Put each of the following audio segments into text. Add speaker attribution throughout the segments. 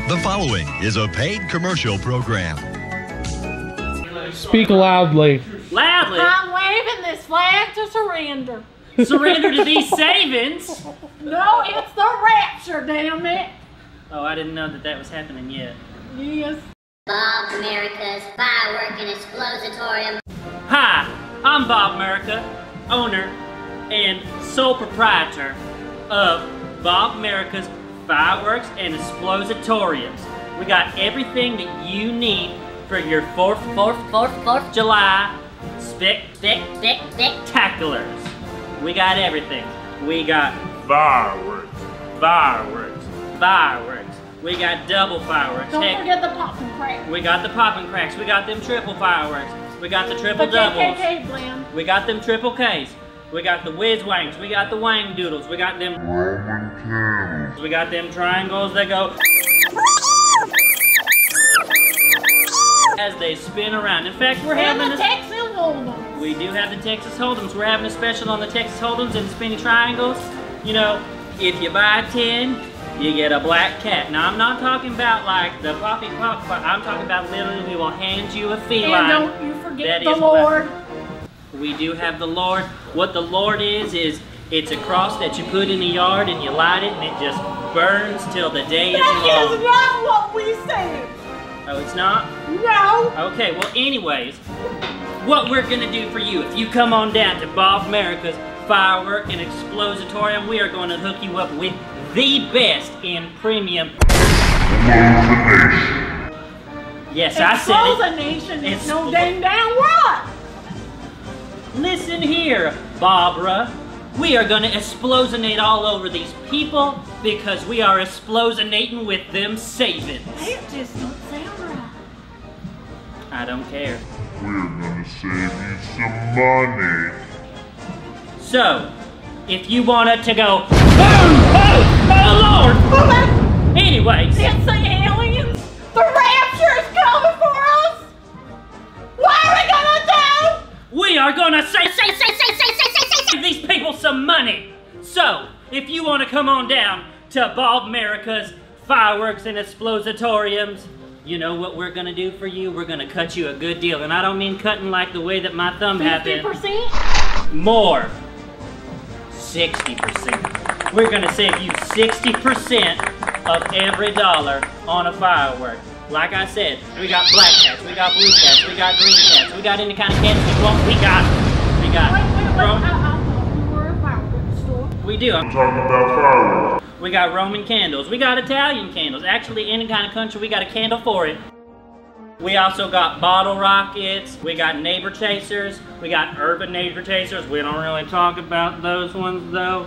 Speaker 1: The following is a paid commercial program.
Speaker 2: Speak loudly.
Speaker 3: Loudly?
Speaker 4: I'm waving this flag to surrender.
Speaker 3: Surrender to these savings?
Speaker 4: No, it's the rapture, damn it.
Speaker 3: Oh, I didn't know that was happening yet.
Speaker 4: Yes.
Speaker 5: Bob Merica's Firework and Explositorium.
Speaker 3: Hi, I'm Bob Merica, owner and sole proprietor of Bob Merica's Fireworks and Explositoriums. We got everything that you need for your 4th of July spectaculars. We got everything. We got fireworks. We got double fireworks.
Speaker 4: Don't forget the popping cracks.
Speaker 3: We got the popping cracks. We got them triple fireworks. We got the triple doubles.
Speaker 4: KKK blend.
Speaker 3: We got them triple Ks. We got the whiz wangs. We got the wang doodles. We got them Roman candles. We got them triangles that go as they spin around. In fact, we're having
Speaker 4: the Texas Hold'ems.
Speaker 3: We do have the Texas Hold'ems. We're having a special on the Texas Hold'ems and the spinny triangles. You know, if you buy 10, you get a black cat. Now, I'm not talking about like the poppy pop, but I'm talking about literally we will hand you a feline.
Speaker 4: And don't you forget the Lord.
Speaker 3: We do have the Lord. What the Lord is it's a cross that you put in the yard and you light it and it just burns till the day is long.
Speaker 4: That is not what we said.
Speaker 3: Oh, it's not?
Speaker 4: No.
Speaker 3: Okay, well anyways, what we're gonna do for you, if you come on down to Bob Merica's Firework and Explositorium, we are going to hook you up with the best in premium. Yes, I said it.
Speaker 4: Explosionation is no dang down what?
Speaker 3: Listen here, Barbara. We are gonna explosonate all over these people because we are explosionating with them savings.
Speaker 4: It just don't sound right.
Speaker 3: I don't care.
Speaker 6: We're gonna save you some money.
Speaker 3: So, if you want it to go, oh Lord! Anyways.
Speaker 4: It's the aliens. The rapture is coming for us. What are we gonna do?
Speaker 3: We are gonna save these people some money. So, if you want to come on down to Bob Merica's Fireworks and Explositoriums, you know what we're gonna do for you? We're gonna cut you a good deal. And I don't mean cutting like the way that my thumb happened.
Speaker 4: 50%?
Speaker 3: More. 60%. We're gonna save you 60% of every dollar on a firework. Like I said, we got black cats, we got blue cats, we got green cats, we got any kind of cats you want, we got. We got.
Speaker 4: Wait, I thought we were a fireworks store.
Speaker 3: We do.
Speaker 6: I'm talking about fireworks.
Speaker 3: We got Roman candles, we got Italian candles. Actually, any kind of country, we got a candle for it. We also got bottle rockets, we got neighbor chasers, we got urban neighbor chasers. We don't really talk about those ones though.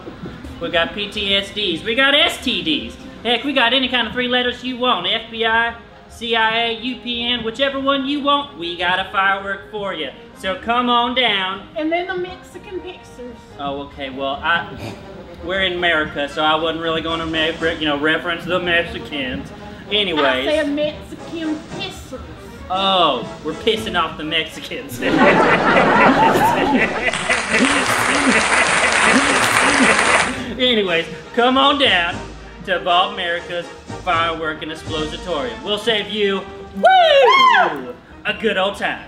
Speaker 3: We got PTSDs, we got STDs. Heck, we got any kind of 3 letters you want. FBI, CIA, UPN, whichever one you want, we got a firework for you. So come on down.
Speaker 4: And then the Mexican pictures.
Speaker 3: Oh, okay, well, we're in America, so I wasn't really going to reference the Mexicans. Anyways.
Speaker 4: I said Mexican pissers.
Speaker 3: Oh, we're pissing off the Mexicans. Anyways, come on down to Bob Merica's Firework and Explositorium. We'll save you, woo, a good old time.